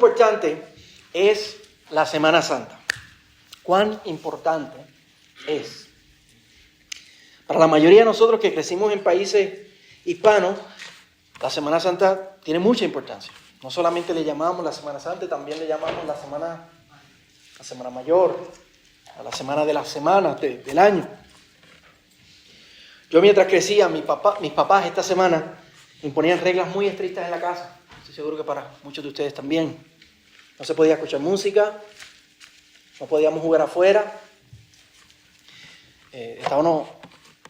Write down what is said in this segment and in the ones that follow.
importante es la Semana Santa? ¿Cuán importante es? Para la mayoría de nosotros que crecimos en países hispanos, la Semana Santa tiene mucha importancia. No solamente le llamamos la Semana Santa, también le llamamos la Semana Mayor, a la semana de las semanas del año. Yo mientras crecía, mis papás esta semana imponían reglas muy estrictas en la casa. Estoy seguro que para muchos de ustedes también. No se podía escuchar música, no podíamos jugar afuera. Estábamos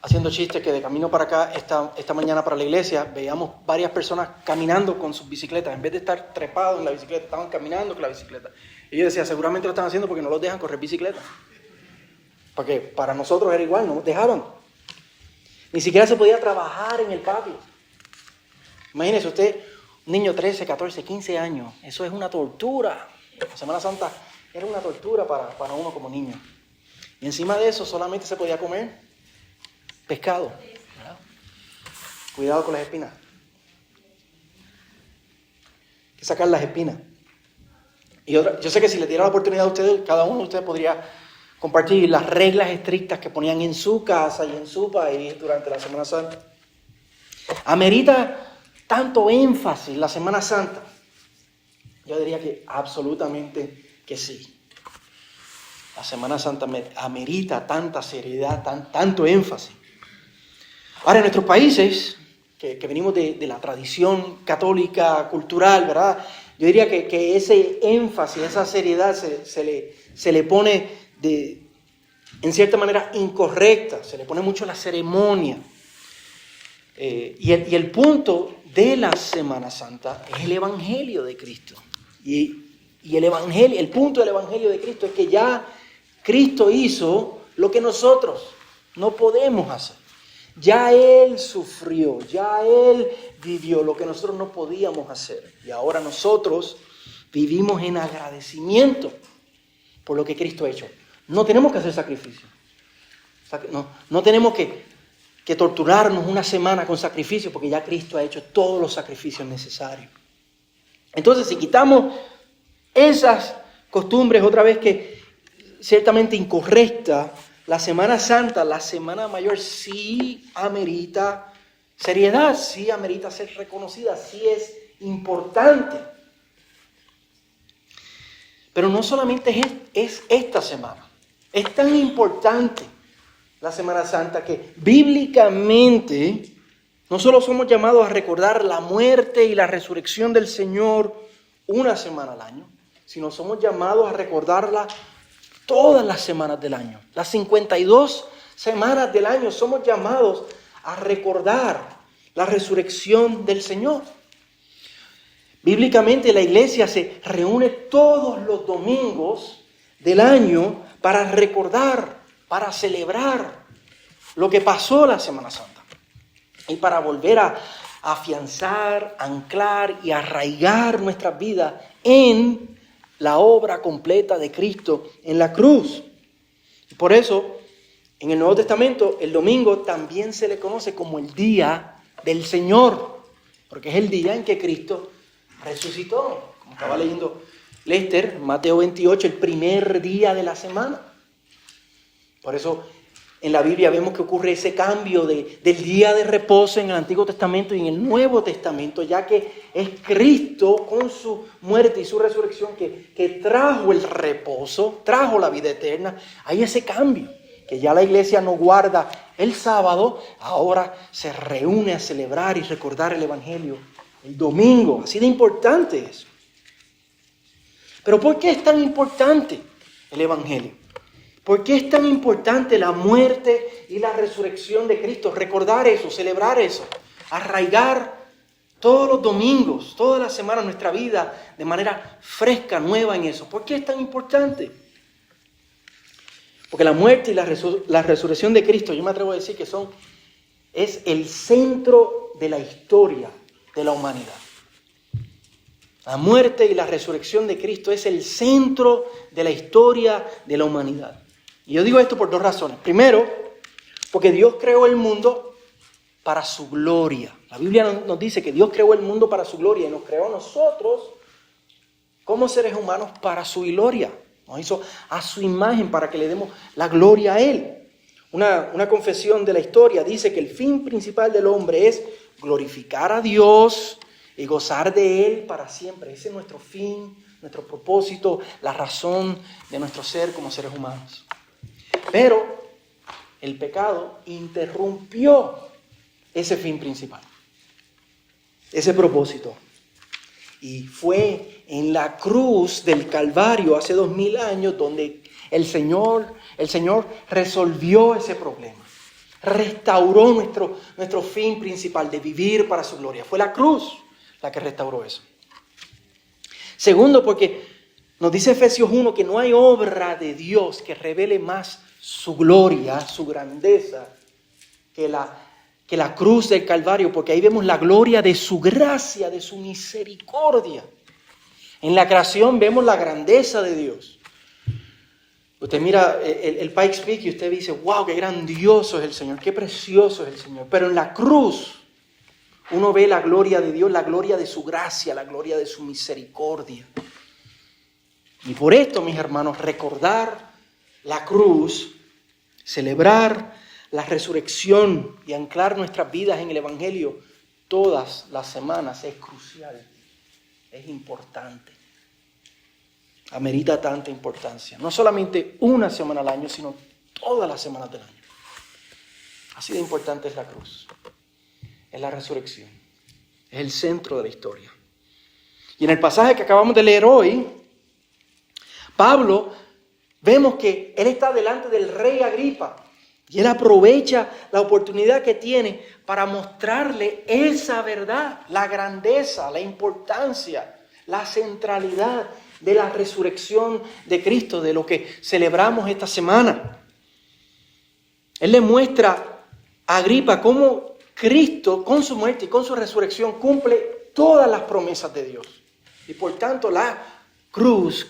haciendo chistes que de camino para acá, esta mañana para la iglesia, veíamos varias personas caminando con sus bicicletas. En vez de estar trepados en la bicicleta, estaban caminando con la bicicleta. Y yo decía, seguramente lo están haciendo porque no los dejan correr bicicleta. Porque para nosotros era igual, no nos dejaban. Ni siquiera se podía trabajar en el patio. Imagínese usted, un niño 13, 14, 15 años. Eso es una tortura. La Semana Santa era una tortura para uno como niño. Y encima de eso solamente se podía comer pescado. ¿Verdad? Cuidado con las espinas. Hay que sacar las espinas. Y yo sé que si le diera la oportunidad a ustedes, cada uno de ustedes podría compartir las reglas estrictas que ponían en su casa y en su país durante la Semana Santa. ¿Amerita tanto énfasis la Semana Santa? Yo diría que absolutamente que sí. La Semana Santa amerita tanta seriedad, tanto énfasis. Ahora, en nuestros países, que venimos de la tradición católica, cultural, ¿verdad? Yo diría que ese énfasis, esa seriedad se le pone en cierta manera incorrecta, se le pone mucho la ceremonia. Y el punto de la Semana Santa es el Evangelio de Cristo. Y el punto del Evangelio de Cristo es que ya Cristo hizo lo que nosotros no podemos hacer. Ya Él sufrió, ya Él vivió lo que nosotros no podíamos hacer. Y ahora nosotros vivimos en agradecimiento por lo que Cristo ha hecho. No tenemos que hacer sacrificio. No tenemos que torturarnos una semana con sacrificio porque ya Cristo ha hecho todos los sacrificios necesarios. Entonces, si quitamos esas costumbres otra vez que ciertamente incorrectas, la Semana Santa, la Semana Mayor sí amerita seriedad, sí amerita ser reconocida, sí es importante. Pero no solamente es esta semana, es tan importante la Semana Santa que bíblicamente no solo somos llamados a recordar la muerte y la resurrección del Señor una semana al año, sino somos llamados a recordarla todas las semanas del año. Las 52 semanas del año somos llamados a recordar la resurrección del Señor. Bíblicamente la iglesia se reúne todos los domingos del año para recordar, para celebrar lo que pasó la Semana Santa y para volver a afianzar, anclar y arraigar nuestras vidas en la obra completa de Cristo en la cruz. Y por eso, en el Nuevo Testamento, el domingo también se le conoce como el Día del Señor, porque es el día en que Cristo resucitó. Como estaba leyendo Lester, Mateo 28, el primer día de la semana. Por eso en la Biblia vemos que ocurre ese cambio del día de reposo en el Antiguo Testamento y en el Nuevo Testamento, ya que es Cristo con su muerte y su resurrección que trajo el reposo, trajo la vida eterna. Hay ese cambio, que ya la iglesia no guarda el sábado, ahora se reúne a celebrar y recordar el Evangelio el domingo. Así de importante es. Pero ¿por qué es tan importante el Evangelio? ¿Por qué es tan importante la muerte y la resurrección de Cristo? Recordar eso, celebrar eso, arraigar todos los domingos, todas las semanas nuestra vida de manera fresca, nueva en eso. ¿Por qué es tan importante? Porque la muerte y la resurrección de Cristo, yo me atrevo a decir que es el centro de la historia de la humanidad. La muerte y la resurrección de Cristo es el centro de la historia de la humanidad. Y yo digo esto por dos razones. Primero, porque Dios creó el mundo para su gloria. La Biblia nos dice que Dios creó el mundo para su gloria y nos creó a nosotros como seres humanos para su gloria. Nos hizo a su imagen para que le demos la gloria a Él. Una confesión de la historia dice que el fin principal del hombre es glorificar a Dios y gozar de Él para siempre. Ese es nuestro fin, nuestro propósito, la razón de nuestro ser como seres humanos. Pero el pecado interrumpió ese fin principal, ese propósito. Y fue en la cruz del Calvario hace 2000 años donde el Señor resolvió ese problema. Restauró nuestro fin principal de vivir para su gloria. Fue la cruz la que restauró eso. Segundo, porque nos dice Efesios 1 que no hay obra de Dios que revele más su gloria, su grandeza, que la cruz del Calvario, porque ahí vemos la gloria de su gracia, de su misericordia. En la creación vemos la grandeza de Dios. Usted mira el Pikes Peak y usted dice, wow, qué grandioso es el Señor, qué precioso es el Señor. Pero en la cruz uno ve la gloria de Dios, la gloria de su gracia, la gloria de su misericordia. Y por esto, mis hermanos, recordar la cruz, celebrar la resurrección y anclar nuestras vidas en el Evangelio todas las semanas es crucial, es importante. Amerita tanta importancia. No solamente una semana al año, sino todas las semanas del año. Así de importante es la cruz. Es la resurrección. Es el centro de la historia. Y en el pasaje que acabamos de leer hoy, Pablo, vemos que él está delante del rey Agripa. Y él aprovecha la oportunidad que tiene para mostrarle esa verdad, la grandeza, la importancia, la centralidad de la resurrección de Cristo, de lo que celebramos esta semana. Él le muestra a Agripa cómo Cristo, con su muerte y con su resurrección, cumple todas las promesas de Dios. Y por tanto, la cruz,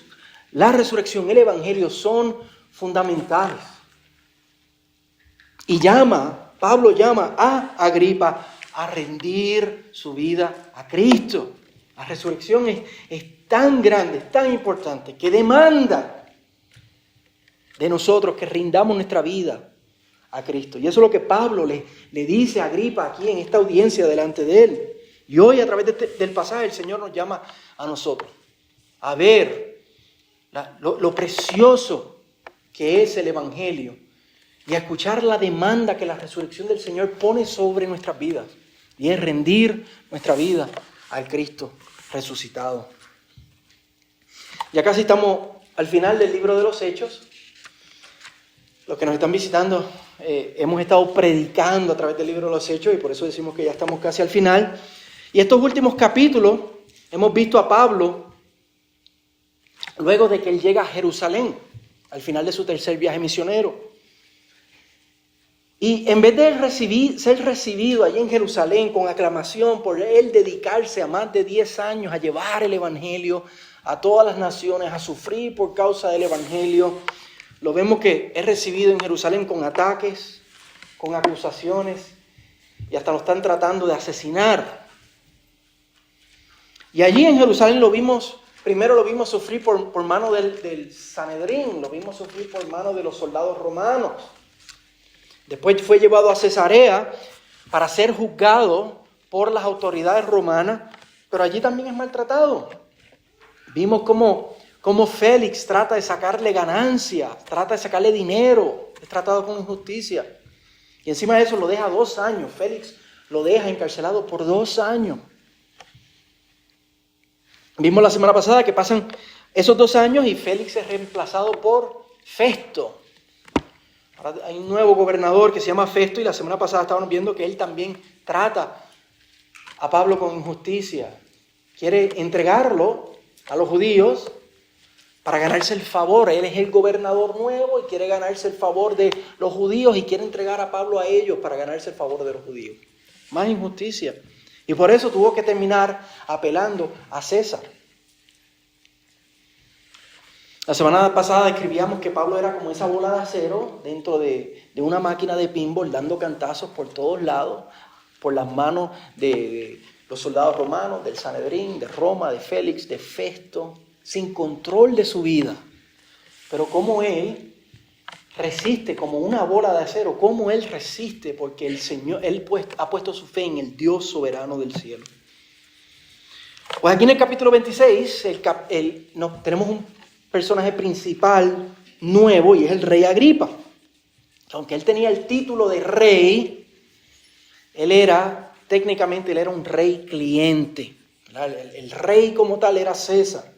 la resurrección, el Evangelio son fundamentales. Y Pablo llama a Agripa a rendir su vida a Cristo. La resurrección es tan grande, es tan importante, que demanda de nosotros que rindamos nuestra vida a Cristo. Y eso es lo que Pablo le dice a Agripa aquí en esta audiencia delante de él. Y hoy a través del pasaje el Señor nos llama a nosotros a ver lo precioso que es el Evangelio y a escuchar la demanda que la resurrección del Señor pone sobre nuestras vidas. Y es rendir nuestra vida al Cristo resucitado. Ya casi estamos al final del libro de los Hechos. Los que nos están visitando, hemos estado predicando a través del libro de los Hechos y por eso decimos que ya estamos casi al final. Y estos últimos capítulos hemos visto a Pablo luego de que él llega a Jerusalén, al final de su tercer viaje misionero. Y en vez de ser recibido allí en Jerusalén con aclamación por él dedicarse a más de 10 años a llevar el Evangelio a todas las naciones, a sufrir por causa del Evangelio, lo vemos que es recibido en Jerusalén con ataques, con acusaciones y hasta lo están tratando de asesinar. Y allí en Jerusalén primero lo vimos sufrir por mano del Sanedrín, lo vimos sufrir por mano de los soldados romanos. Después fue llevado a Cesarea para ser juzgado por las autoridades romanas, pero allí también es maltratado. Vimos cómo Félix trata de sacarle ganancia, trata de sacarle dinero, es tratado con injusticia. Y encima de eso lo deja 2 años. Félix lo deja encarcelado por 2 años. Vimos la semana pasada que pasan esos 2 años y Félix es reemplazado por Festo. Ahora hay un nuevo gobernador que se llama Festo y la semana pasada estábamos viendo que él también trata a Pablo con injusticia. Quiere entregarlo a los judíos para ganarse el favor. Él es el gobernador nuevo y quiere ganarse el favor de los judíos y quiere entregar a Pablo a ellos para ganarse el favor de los judíos. Más injusticia. Y por eso tuvo que terminar apelando a César. La semana pasada describíamos que Pablo era como esa bola de acero dentro de una máquina de pinball dando cantazos por todos lados, por las manos de los soldados romanos, del Sanedrín, de Roma, de Félix, de Festo. sin control de su vida. Pero cómo él resiste como una bola de acero, cómo él resiste, porque el Señor, ha puesto su fe en el Dios soberano del cielo. Pues aquí en el capítulo 26 tenemos un personaje principal nuevo y es el rey Agripa. Aunque él tenía el título de rey, técnicamente él era un rey cliente. El rey como tal era César.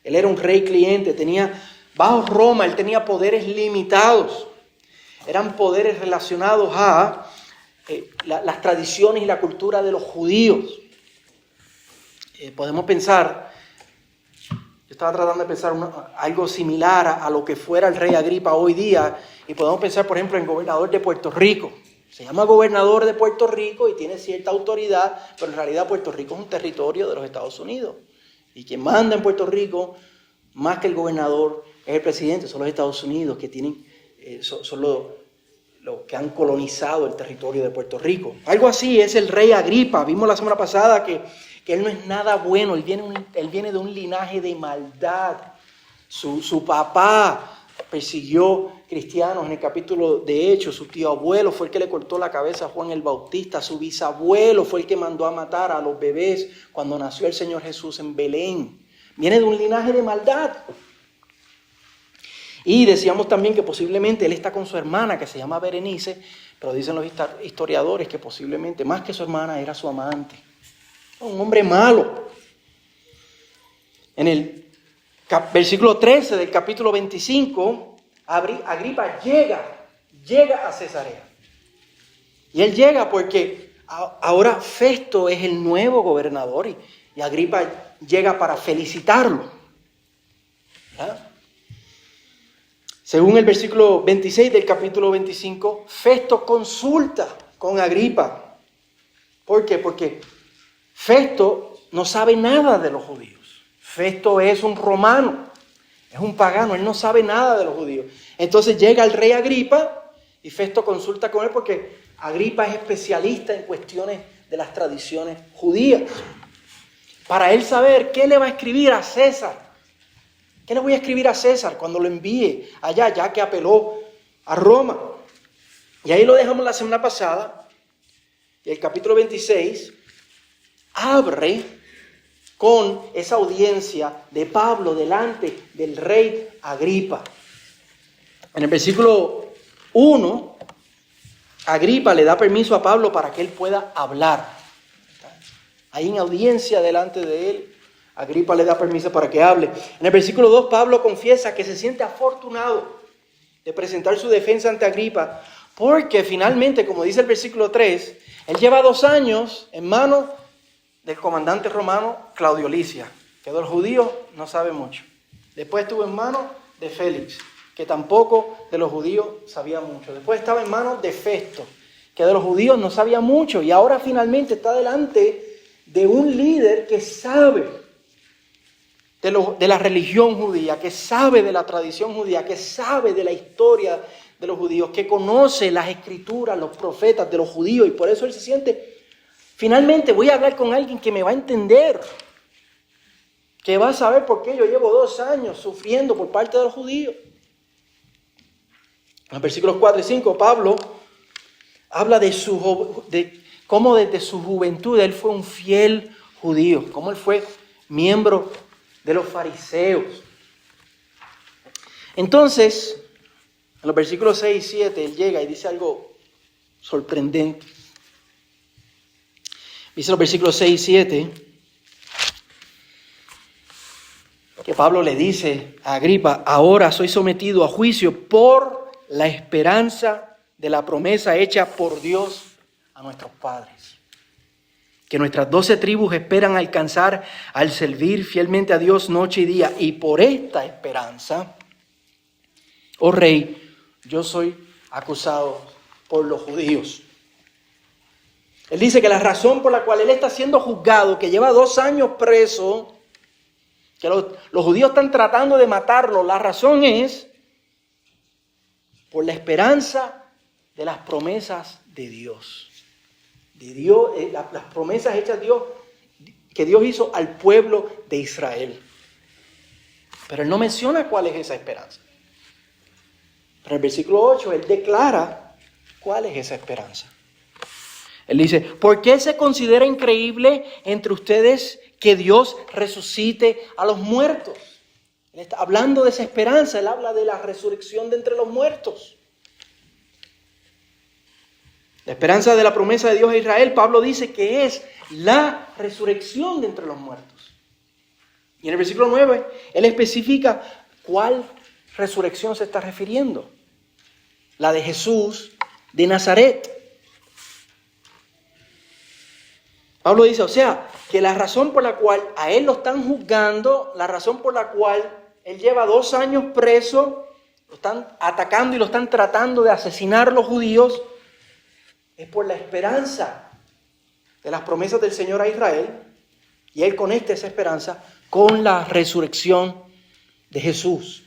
Él era un rey cliente, bajo Roma él tenía poderes limitados. Eran poderes relacionados a las tradiciones y la cultura de los judíos. Podemos pensar, yo estaba tratando de pensar algo similar a lo que fuera el rey Agripa hoy día, y podemos pensar, por ejemplo, en el gobernador de Puerto Rico. Se llama gobernador de Puerto Rico y tiene cierta autoridad, pero en realidad Puerto Rico es un territorio de los Estados Unidos. Y quien manda en Puerto Rico, más que el gobernador, es el presidente, son los Estados Unidos que son los que han colonizado el territorio de Puerto Rico. Algo así es el rey Agripa. Vimos la semana pasada que él no es nada bueno, él viene de un linaje de maldad. Su papá persiguió cristianos en el capítulo de Hechos, su tío abuelo fue el que le cortó la cabeza a Juan el Bautista, su bisabuelo fue el que mandó a matar a los bebés cuando nació el Señor Jesús en Belén. Viene de un linaje de maldad. Y decíamos también que posiblemente él está con su hermana que se llama Berenice, pero dicen los historiadores que posiblemente más que su hermana era su amante. Un hombre malo. En el versículo 13 del capítulo 25, Agripa llega a Cesarea. Y él llega porque ahora Festo es el nuevo gobernador y Agripa llega para felicitarlo. ¿Verdad? Según el versículo 26 del capítulo 25, Festo consulta con Agripa. ¿Por qué? Porque Festo no sabe nada de los judíos. Festo es un romano, es un pagano, él no sabe nada de los judíos. Entonces llega el rey Agripa y Festo consulta con él porque Agripa es especialista en cuestiones de las tradiciones judías. Para él saber qué le va a escribir a César. ¿Qué le voy a escribir a César cuando lo envíe allá, ya que apeló a Roma? Y ahí lo dejamos la semana pasada. Y el capítulo 26 abre con esa audiencia de Pablo delante del rey Agripa. En el versículo 1, Agripa le da permiso a Pablo para que él pueda hablar. Ahí en audiencia delante de él, Agripa le da permiso para que hable. En el versículo 2, Pablo confiesa que se siente afortunado de presentar su defensa ante Agripa, porque finalmente, como dice el versículo 3, él lleva 2 años en manos del comandante romano Claudio Licia, que de los judíos no sabe mucho. Después estuvo en manos de Félix, que tampoco de los judíos sabía mucho. Después estaba en manos de Festo, que de los judíos no sabía mucho. Y ahora finalmente está delante de un líder que sabe de la religión judía, que sabe de la tradición judía, que sabe de la historia de los judíos, que conoce las escrituras, los profetas de los judíos, y por eso él se siente, finalmente voy a hablar con alguien que me va a entender, que va a saber por qué yo llevo 2 años sufriendo por parte de los judíos. En los versículos 4 y 5, Pablo habla de cómo desde su juventud él fue un fiel judío, cómo él fue miembro de los fariseos. Entonces, en los versículos 6 y 7, él llega y dice algo sorprendente. Dice los versículos 6 y 7, que Pablo le dice a Agripa: ahora soy sometido a juicio por la esperanza de la promesa hecha por Dios a nuestros padres, que nuestras 12 tribus esperan alcanzar al servir fielmente a Dios noche y día. Y por esta esperanza, oh rey, yo soy acusado por los judíos. Él dice que la razón por la cual él está siendo juzgado, que lleva 2 años preso, que los judíos están tratando de matarlo, la razón es por la esperanza de las promesas de Dios. De Dios, las promesas hechas a Dios, que Dios hizo al pueblo de Israel. Pero él no menciona cuál es esa esperanza. Pero en el versículo 8 él declara cuál es esa esperanza. Él dice, ¿por qué se considera increíble entre ustedes que Dios resucite a los muertos? Él está hablando de esa esperanza, él habla de la resurrección de entre los muertos. La esperanza de la promesa de Dios a Israel, Pablo dice que es la resurrección de entre los muertos. Y en el versículo 9, él especifica cuál resurrección se está refiriendo. La de Jesús de Nazaret. Pablo dice, o sea, que la razón por la cual a él lo están juzgando, la razón por la cual él lleva 2 años preso, lo están atacando y lo están tratando de asesinar los judíos, es por la esperanza de las promesas del Señor a Israel, y él conecta esa esperanza con la resurrección de Jesús.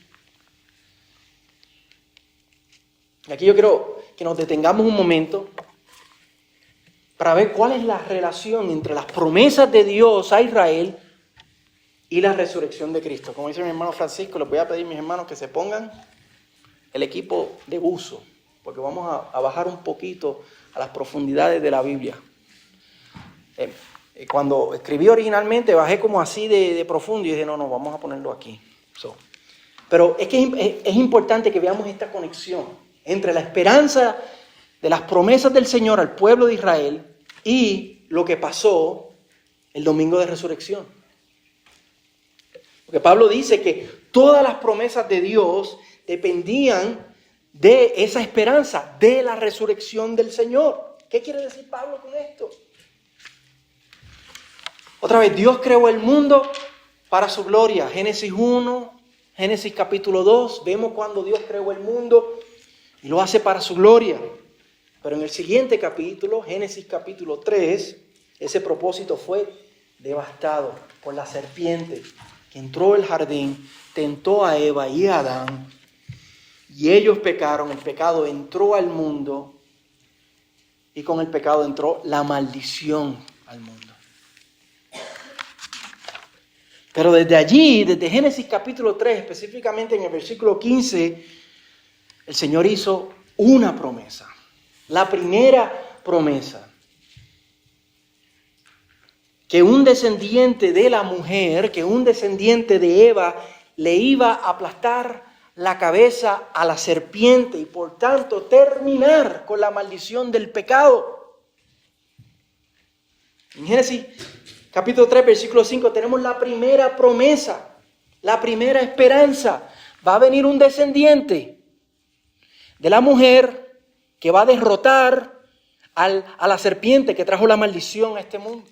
Y aquí yo quiero que nos detengamos un momento para ver cuál es la relación entre las promesas de Dios a Israel y la resurrección de Cristo. Como dice mi hermano Francisco, les voy a pedir a mis hermanos que se pongan el equipo de buzo, porque vamos a bajar un poquito a las profundidades de la Biblia. Cuando escribí originalmente bajé como así de profundo y dije, no, vamos a ponerlo aquí. Pero es que es importante que veamos esta conexión entre la esperanza de las promesas del Señor al pueblo de Israel y lo que pasó el domingo de resurrección. Porque Pablo dice que todas las promesas de Dios dependían de esa esperanza, de la resurrección del Señor. ¿Qué quiere decir Pablo con esto? Otra vez, Dios creó el mundo para su gloria. Génesis 1, Génesis capítulo 2, vemos cuando Dios creó el mundo y lo hace para su gloria. Pero en el siguiente capítulo, Génesis capítulo 3, ese propósito fue devastado por la serpiente que entró al jardín, tentó a Eva y a Adán, y ellos pecaron, el pecado entró al mundo, y con el pecado entró la maldición al mundo. Pero desde allí, desde Génesis capítulo 3, específicamente en el versículo 15, el Señor hizo una promesa. La primera promesa. Que un descendiente de la mujer, que un descendiente de Eva, le iba a aplastar la cabeza a la serpiente y por tanto terminar con la maldición del pecado. En Génesis capítulo 3, versículo 5, tenemos la primera promesa, la primera esperanza. Va a venir un descendiente de la mujer que va a derrotar a la serpiente que trajo la maldición a este mundo.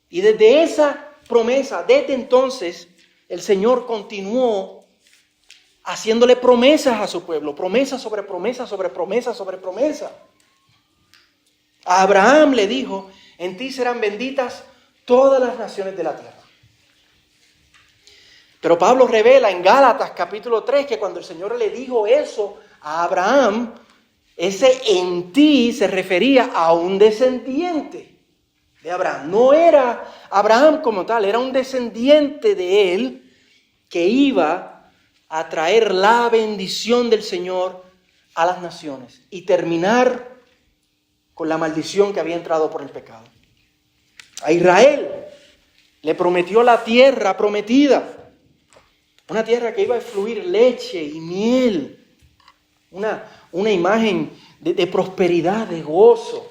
Y desde esa promesa, desde entonces, el Señor continuó haciéndole promesas a su pueblo, promesa sobre promesa sobre promesa sobre promesa. A Abraham le dijo, en ti serán benditas todas las naciones de la tierra. Pero Pablo revela en Gálatas capítulo 3 que cuando el Señor le dijo eso a Abraham, ese en ti se refería a un descendiente de Abraham. No era Abraham como tal, era un descendiente de él que iba a traer la bendición del Señor a las naciones y terminar con la maldición que había entrado por el pecado. A Israel le prometió la tierra prometida, una tierra que iba a fluir leche y miel, una imagen de prosperidad, de gozo,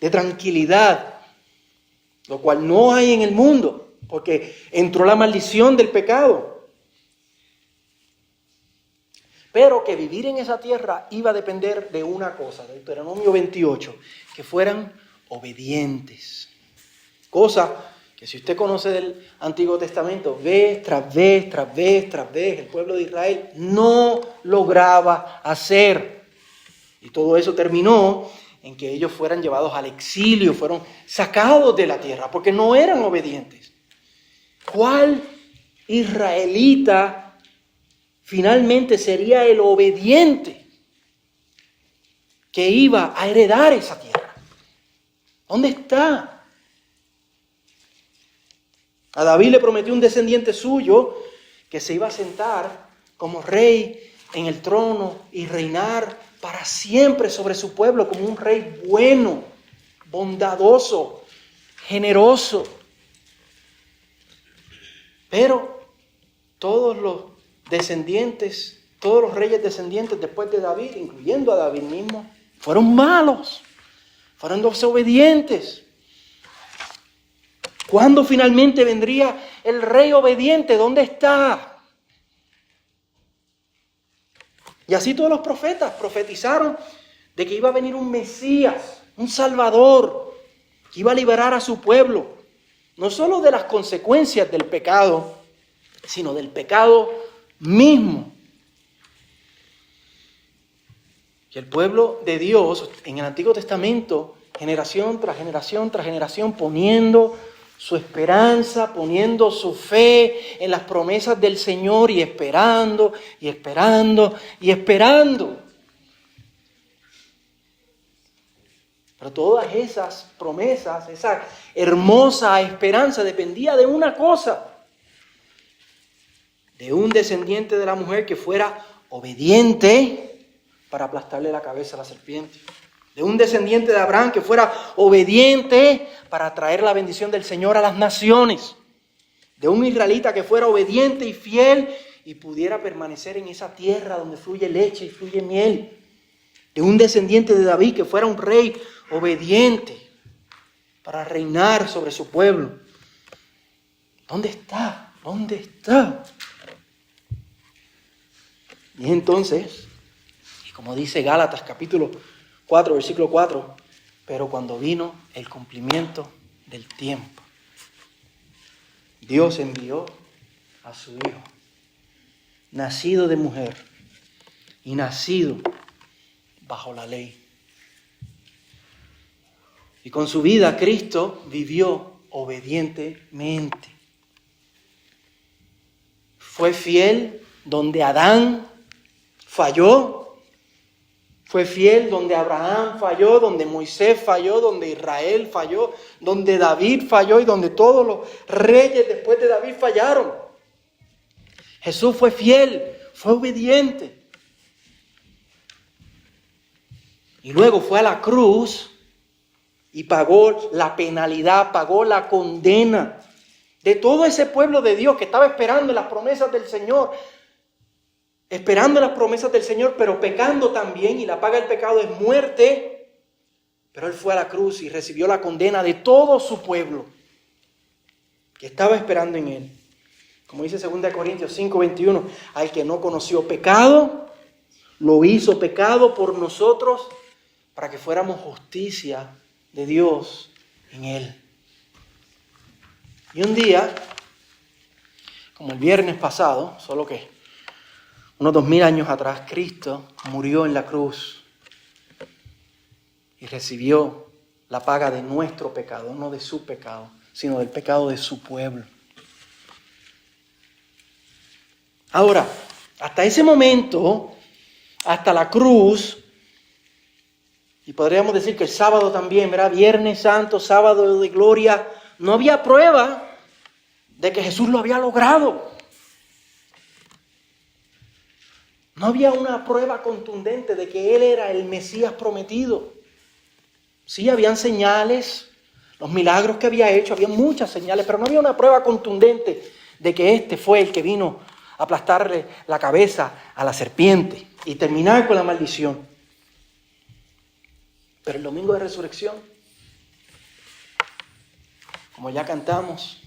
de tranquilidad, lo cual no hay en el mundo, porque entró la maldición del pecado. Pero que vivir en esa tierra iba a depender de una cosa, de Deuteronomio 28, que fueran obedientes. Cosa que si usted conoce del Antiguo Testamento, vez tras vez, tras vez, tras vez, el pueblo de Israel no lograba hacer. Y todo eso terminó en que ellos fueran llevados al exilio, fueron sacados de la tierra, porque no eran obedientes. ¿Cuál israelita finalmente sería el obediente que iba a heredar esa tierra? ¿Dónde está? A David le prometió un descendiente suyo que se iba a sentar como rey en el trono y reinar para siempre sobre su pueblo como un rey bueno, bondadoso, generoso. Pero todos los descendientes, todos los reyes descendientes después de David, incluyendo a David mismo, fueron malos, fueron desobedientes. ¿Cuándo finalmente vendría el rey obediente? ¿Dónde está? Y así todos los profetas profetizaron de que iba a venir un Mesías, un Salvador, que iba a liberar a su pueblo, no solo de las consecuencias del pecado, sino del pecado mismo. Y el pueblo de Dios en el Antiguo Testamento, generación tras generación tras generación, poniendo su esperanza, poniendo su fe en las promesas del Señor y esperando, y esperando, y esperando. Pero todas esas promesas, esa hermosa esperanza dependía de una cosa: de un descendiente de la mujer que fuera obediente para aplastarle la cabeza a la serpiente. De un descendiente de Abraham que fuera obediente para traer la bendición del Señor a las naciones. De un israelita que fuera obediente y fiel y pudiera permanecer en esa tierra donde fluye leche y fluye miel. De un descendiente de David que fuera un rey obediente para reinar sobre su pueblo. ¿Dónde está? ¿Dónde está? Y entonces, y como dice Gálatas capítulo 4, versículo 4, pero cuando vino el cumplimiento del tiempo, Dios envió a su Hijo, nacido de mujer y nacido bajo la ley. Y con su vida Cristo vivió obedientemente. Fue fiel donde Adán falló. Fue fiel donde Abraham falló, donde Moisés falló, donde Israel falló, donde David falló y donde todos los reyes después de David fallaron. Jesús fue fiel, fue obediente. Y luego fue a la cruz y pagó la penalidad, pagó la condena de todo ese pueblo de Dios que estaba esperando las promesas del Señor. Esperando las promesas del Señor, pero pecando también, y la paga del pecado es muerte. Pero Él fue a la cruz y recibió la condena de todo su pueblo que estaba esperando en Él. Como dice 2 Corintios 5:21, al que no conoció pecado, lo hizo pecado por nosotros para que fuéramos justicia de Dios en Él. Y un día, como el viernes pasado, solo que unos 2000 años atrás, Cristo murió en la cruz y recibió la paga de nuestro pecado, no de su pecado, sino del pecado de su pueblo. Ahora, hasta ese momento, hasta la cruz, y podríamos decir que el sábado también, ¿verdad? Viernes Santo, sábado de gloria, no había prueba de que Jesús lo había logrado. No había una prueba contundente de que Él era el Mesías prometido. Sí, habían señales, los milagros que había hecho, había muchas señales, pero no había una prueba contundente de que este fue el que vino a aplastarle la cabeza a la serpiente y terminar con la maldición. Pero el domingo de resurrección, como ya cantamos,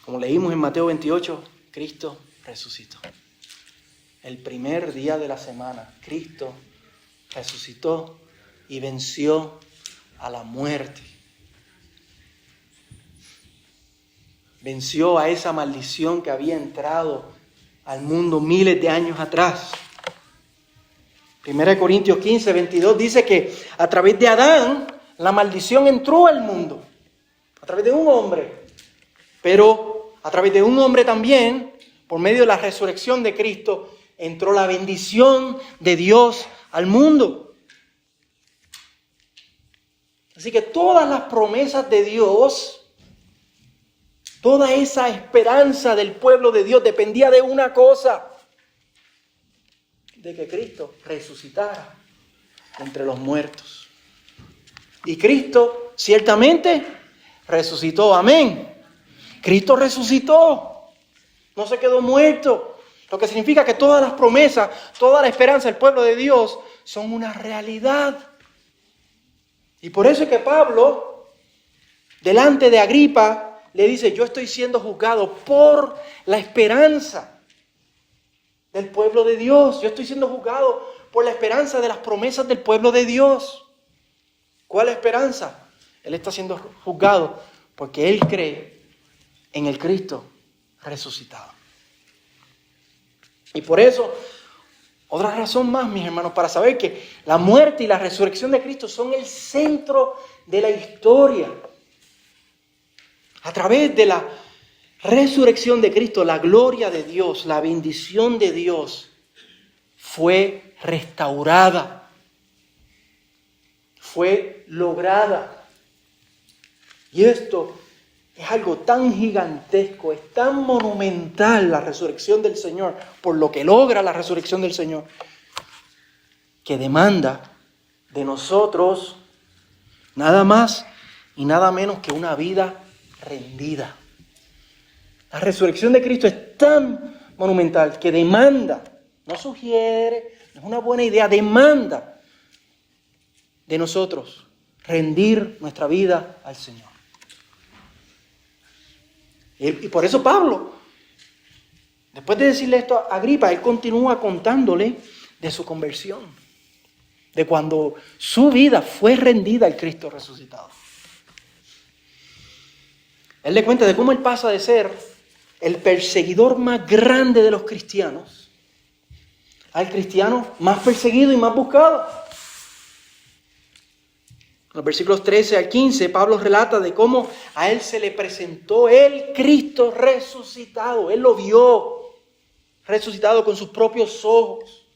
como leímos en Mateo 28, Cristo resucitó. El primer día de la semana, Cristo resucitó y venció a la muerte. Venció a esa maldición que había entrado al mundo miles de años atrás. 1 Corintios 15, 22 dice que a través de Adán la maldición entró al mundo. A través de un hombre. Pero a través de un hombre también, por medio de la resurrección de Cristo, entró la bendición de Dios al mundo. Así que todas las promesas de Dios Toda esa esperanza del pueblo de Dios dependía de una cosa: de que Cristo resucitara entre los muertos. Y Cristo ciertamente resucitó. Amén. Cristo resucitó. No se quedó muerto. Lo que significa que todas las promesas, toda la esperanza del pueblo de Dios son una realidad. Y por eso es que Pablo, delante de Agripa, le dice: yo estoy siendo juzgado por la esperanza del pueblo de Dios. Yo estoy siendo juzgado por la esperanza de las promesas del pueblo de Dios. ¿Cuál esperanza? Él está siendo juzgado porque él cree en el Cristo resucitado. Y por eso, otra razón más, mis hermanos, para saber que la muerte y la resurrección de Cristo son el centro de la historia. A través de la resurrección de Cristo, la gloria de Dios, la bendición de Dios fue restaurada, fue lograda. Y esto es algo tan gigantesco, es tan monumental la resurrección del Señor, por lo que logra la resurrección del Señor, que demanda de nosotros nada más y nada menos que una vida rendida. La resurrección de Cristo es tan monumental que demanda, no sugiere, no es una buena idea, demanda de nosotros rendir nuestra vida al Señor. Y por eso Pablo, después de decirle esto a Agripa, él continúa contándole de su conversión, de cuando su vida fue rendida al Cristo resucitado. Él le cuenta de cómo él pasa de ser el perseguidor más grande de los cristianos al cristiano más perseguido y más buscado. En los versículos 13 al 15, Pablo relata de cómo a él se le presentó el Cristo resucitado. Él lo vio resucitado con sus propios ojos.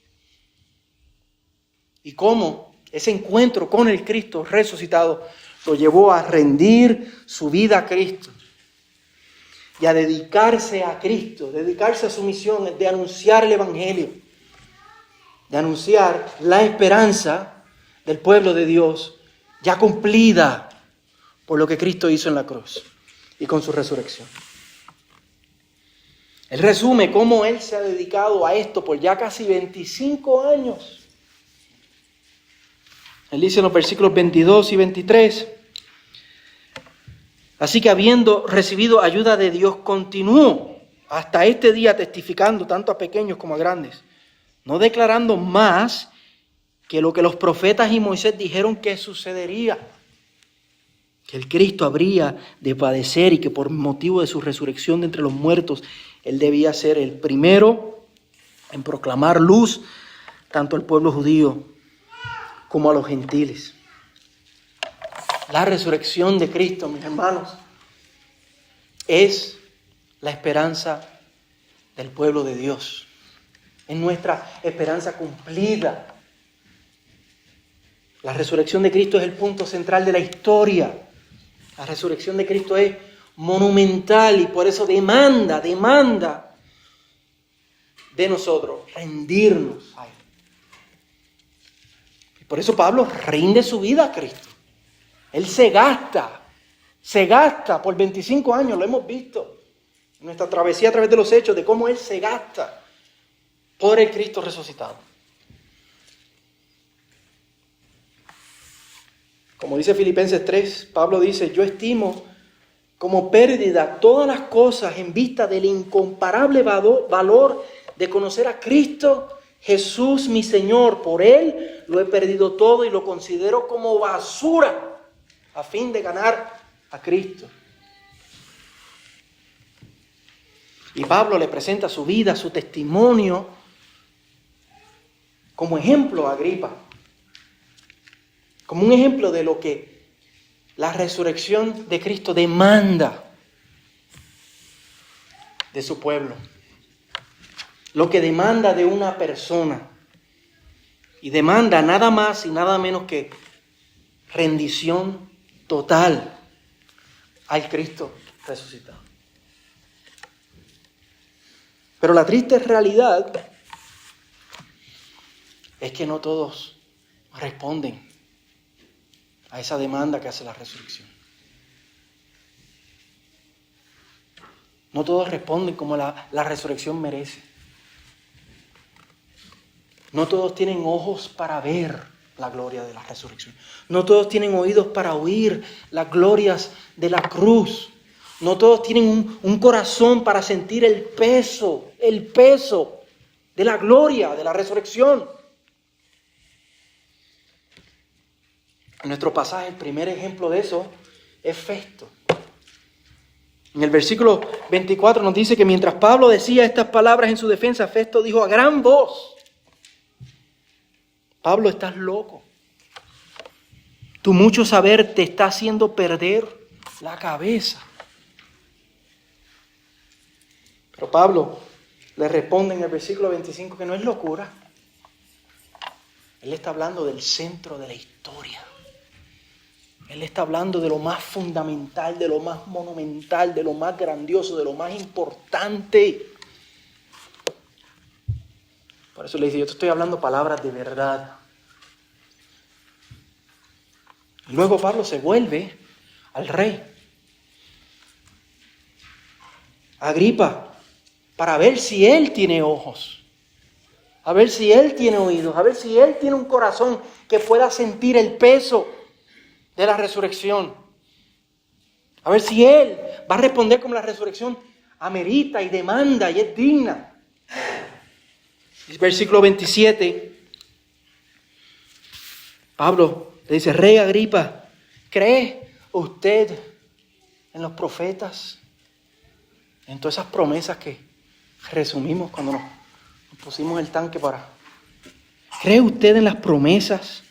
Y cómo ese encuentro con el Cristo resucitado lo llevó a rendir su vida a Cristo y a dedicarse a Cristo, dedicarse a su misión de anunciar el Evangelio, de anunciar la esperanza del pueblo de Dios ya cumplida por lo que Cristo hizo en la cruz y con su resurrección. Él resume cómo él se ha dedicado a esto por ya casi 25 años. Él dice en los versículos 22 y 23, así que habiendo recibido ayuda de Dios, continúo hasta este día testificando tanto a pequeños como a grandes, no declarando más que lo que los profetas y Moisés dijeron que sucedería, que el Cristo habría de padecer y que por motivo de su resurrección de entre los muertos, Él debía ser el primero en proclamar luz tanto al pueblo judío como a los gentiles. La resurrección de Cristo, mis hermanos, es la esperanza del pueblo de Dios. Es nuestra esperanza cumplida. La resurrección de Cristo es el punto central de la historia. La resurrección de Cristo es monumental y por eso demanda de nosotros rendirnos a Él. Y por eso Pablo rinde su vida a Cristo. Él se gasta por 25 años, lo hemos visto en nuestra travesía a través de los hechos, de cómo Él se gasta por el Cristo resucitado. Como dice Filipenses 3, Pablo dice, yo estimo como pérdida todas las cosas en vista del incomparable valor de conocer a Cristo Jesús mi Señor. Por Él lo he perdido todo y lo considero como basura a fin de ganar a Cristo. Y Pablo le presenta su vida, su testimonio, como ejemplo a Agripa. Como un ejemplo de lo que la resurrección de Cristo demanda de su pueblo. Lo que demanda de una persona. Y demanda nada más y nada menos que rendición total al Cristo resucitado. Pero la triste realidad es que no todos responden a esa demanda que hace la resurrección. No todos responden como la resurrección merece. No todos tienen ojos para ver la gloria de la resurrección. No todos tienen oídos para oír las glorias de la cruz. No todos tienen un corazón para sentir el peso de la gloria de la resurrección. En nuestro pasaje, el primer ejemplo de eso es Festo. En el versículo 24 nos dice que mientras Pablo decía estas palabras en su defensa, Festo dijo a gran voz: Pablo, estás loco. Tu mucho saber te está haciendo perder la cabeza. Pero Pablo le responde en el versículo 25 que no es locura. Él está hablando del centro de la historia. Él está hablando de lo más fundamental, de lo más monumental, de lo más grandioso, de lo más importante. Por eso le dice, yo te estoy hablando palabras de verdad. Y luego Pablo se vuelve al rey Agripa para ver si él tiene ojos, a ver si él tiene oídos, a ver si él tiene un corazón que pueda sentir el peso de la resurrección. A ver si él va a responder como la resurrección amerita y demanda y es digna. Versículo 27, Pablo le dice: Rey Agripa, ¿cree usted en los profetas? En todas esas promesas que resumimos cuando nos pusimos el tanque para... ¿Cree usted en las promesas?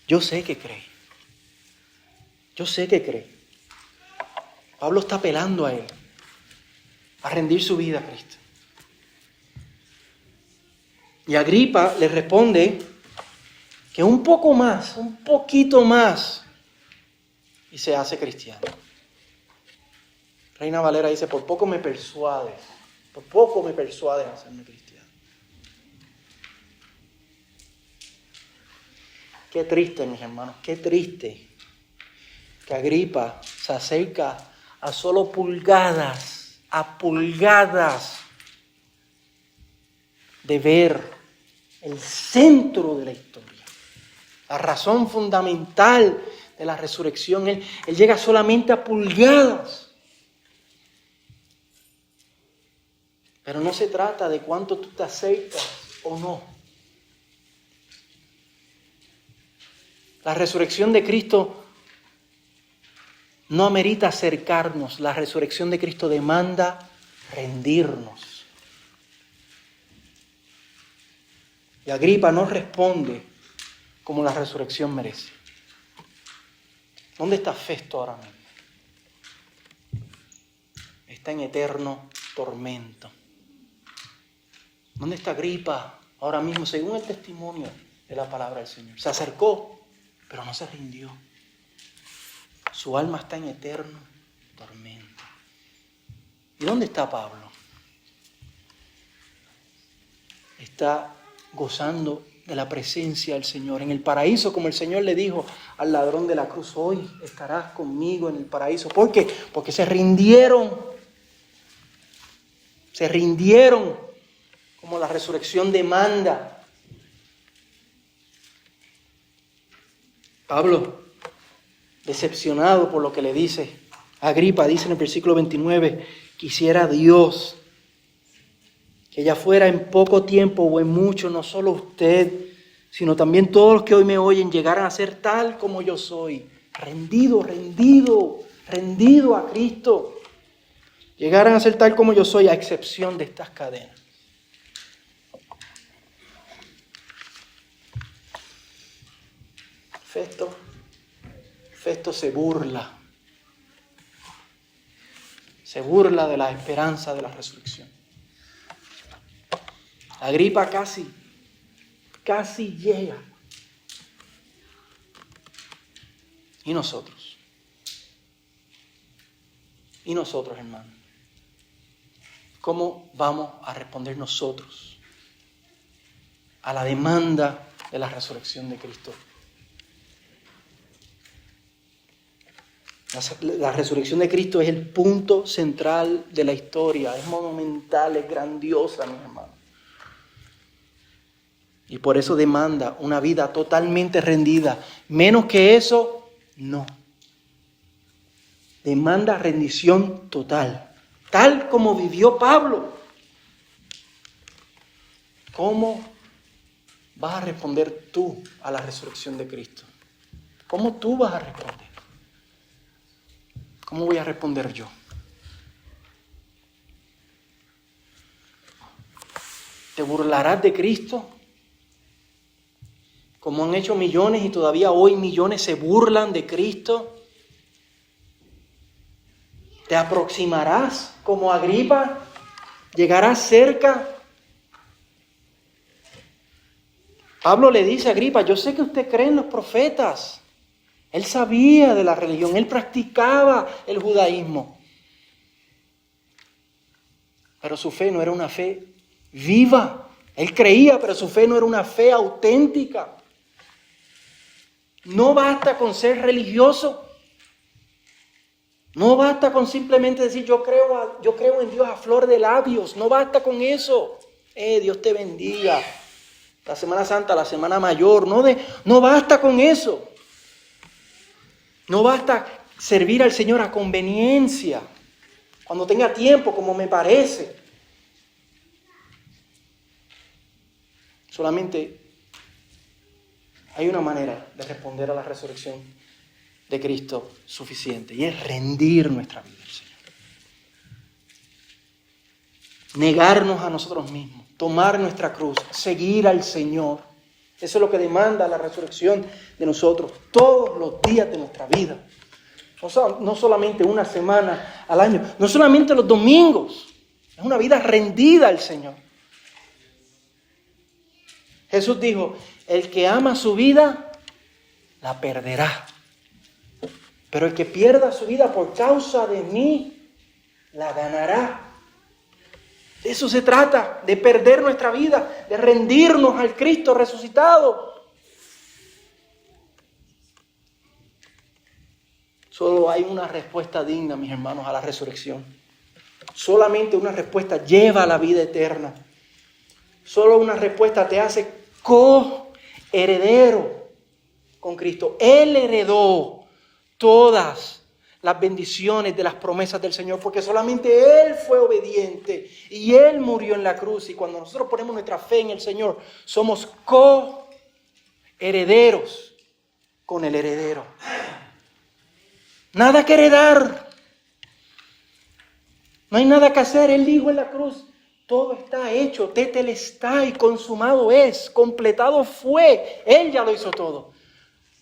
Yo sé que cree. Yo sé que cree. Pablo está apelando a él, a rendir su vida a Cristo. Y Agripa le responde que un poco más, un poquito más, y se hace cristiano. Reina Valera dice: por poco me persuades a hacerme cristiano. Qué triste, mis hermanos, qué triste que Agripa se acerca a solo pulgadas de ver el centro de la historia, la razón fundamental de la resurrección. Él llega solamente a pulgadas. Pero no se trata de cuánto tú te acercas o no. La resurrección de Cristo no amerita acercarnos. La resurrección de Cristo demanda rendirnos. Y Agripa no responde como la resurrección merece. ¿Dónde está Festo ahora mismo? Está en eterno tormento. ¿Dónde está Agripa ahora mismo, según el testimonio de la palabra del Señor? Se acercó, pero no se rindió. Su alma está en eterno tormento. ¿Y dónde está Pablo? Está gozando de la presencia del Señor en el paraíso, como el Señor le dijo al ladrón de la cruz: hoy estarás conmigo en el paraíso. ¿Por qué? Porque se rindieron como la resurrección demanda. Pablo, decepcionado por lo que le dice Agripa, dice en el versículo 29, quisiera Dios que ya fuera en poco tiempo o en mucho, no solo usted, sino también todos los que hoy me oyen, llegaran a ser tal como yo soy, rendido a Cristo. Llegaran a ser tal como yo soy, a excepción de estas cadenas. Festo se burla de la esperanza de la resurrección. Agripa casi llega. ¿Y nosotros? ¿Y nosotros, hermanos? ¿cómo vamos a responder nosotros a la demanda de la resurrección de Cristo? La resurrección de Cristo es el punto central de la historia. Es monumental, es grandiosa, mis hermanos. Y por eso demanda una vida totalmente rendida. Menos que eso, no. Demanda rendición total. Tal como vivió Pablo. ¿Cómo vas a responder tú a la resurrección de Cristo? ¿Cómo tú vas a responder? ¿Cómo voy a responder yo? ¿Te burlarás de Cristo? Como han hecho millones y todavía hoy millones se burlan de Cristo. ¿Te aproximarás como Agripa? ¿Llegarás cerca? Pablo le dice a Agripa, yo sé que usted cree en los profetas. Él sabía de la religión, él practicaba el judaísmo. Pero su fe no era una fe viva. Él creía, pero su fe no era una fe auténtica. No basta con ser religioso. No basta con simplemente decir yo creo en Dios a flor de labios. No basta con eso. Dios te bendiga. La Semana Santa, la Semana Mayor. No basta con eso. No basta servir al Señor a conveniencia, cuando tenga tiempo, como me parece. Solamente hay una manera de responder a la resurrección de Cristo suficiente, y es rendir nuestra vida al Señor. Negarnos a nosotros mismos, tomar nuestra cruz, seguir al Señor. Eso es lo que demanda la resurrección de nosotros todos los días de nuestra vida. No solamente una semana al año, no solamente los domingos. Es una vida rendida al Señor. Jesús dijo, el que ama su vida, la perderá. Pero el que pierda su vida por causa de mí, la ganará. De eso se trata, de perder nuestra vida, de rendirnos al Cristo resucitado. Solo hay una respuesta digna, mis hermanos, a la resurrección. Solamente una respuesta lleva a la vida eterna. Solo una respuesta te hace coheredero con Cristo. Él heredó todas las bendiciones de las promesas del Señor, porque solamente Él fue obediente y Él murió en la cruz. Y cuando nosotros ponemos nuestra fe en el Señor, somos coherederos con el heredero. Nada que heredar. No hay nada que hacer. Él dijo en la cruz, todo está hecho, tetelestai, consumado es, completado fue. Él ya lo hizo todo.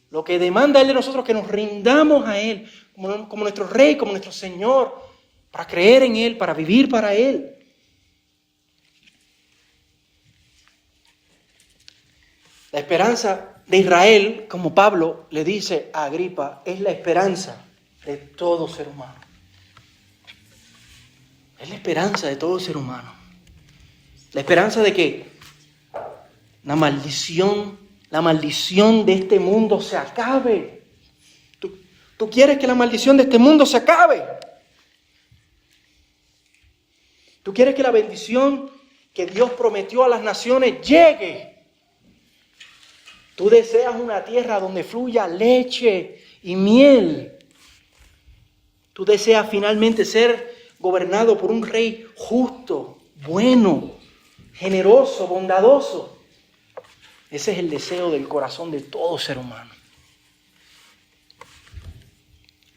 Lo que demanda Él de nosotros es que nos rindamos a Él como nuestro Rey, como nuestro Señor, para creer en Él, para vivir para Él. La esperanza de Israel, como Pablo le dice a Agripa, es la esperanza de todo ser humano. Es la esperanza de todo ser humano. La esperanza de que la maldición de este mundo se acabe. ¿Tú quieres que la maldición de este mundo se acabe? ¿Tú quieres que la bendición que Dios prometió a las naciones llegue? ¿Tú deseas una tierra donde fluya leche y miel? ¿Tú deseas finalmente ser gobernado por un rey justo, bueno, generoso, bondadoso? Ese es el deseo del corazón de todo ser humano.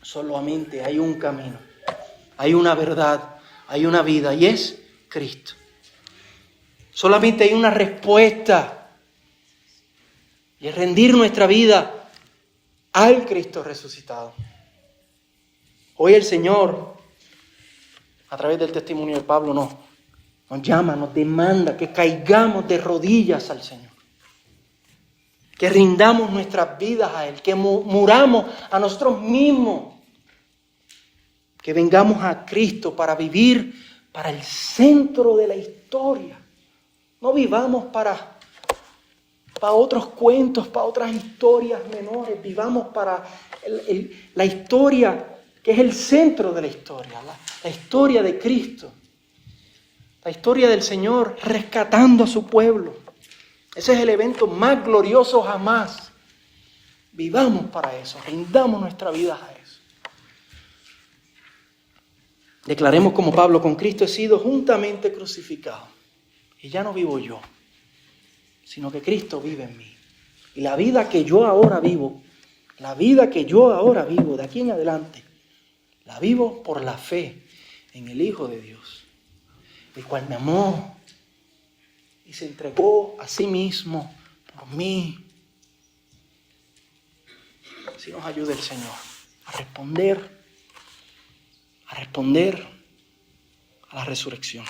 Solamente hay un camino, hay una verdad, hay una vida, y es Cristo. Solamente hay una respuesta, y es rendir nuestra vida al Cristo resucitado. Hoy el Señor, a través del testimonio de Pablo, nos llama, nos demanda que caigamos de rodillas al Señor. Que rindamos nuestras vidas a Él, que muramos a nosotros mismos. Que vengamos a Cristo para vivir para el centro de la historia. No vivamos para otros cuentos, para otras historias menores. Vivamos para la historia que es el centro de la historia, la historia de Cristo. La historia del Señor rescatando a su pueblo. Ese es el evento más glorioso jamás. Vivamos para eso, rindamos nuestra vida a eso. Declaremos como Pablo: con Cristo he sido juntamente crucificado. Y ya no vivo yo, sino que Cristo vive en mí. Y la vida que yo ahora vivo, de aquí en adelante, la vivo por la fe en el Hijo de Dios, el cual me amó y se entregó a sí mismo por mí. Así nos ayude el Señor a responder a la resurrección.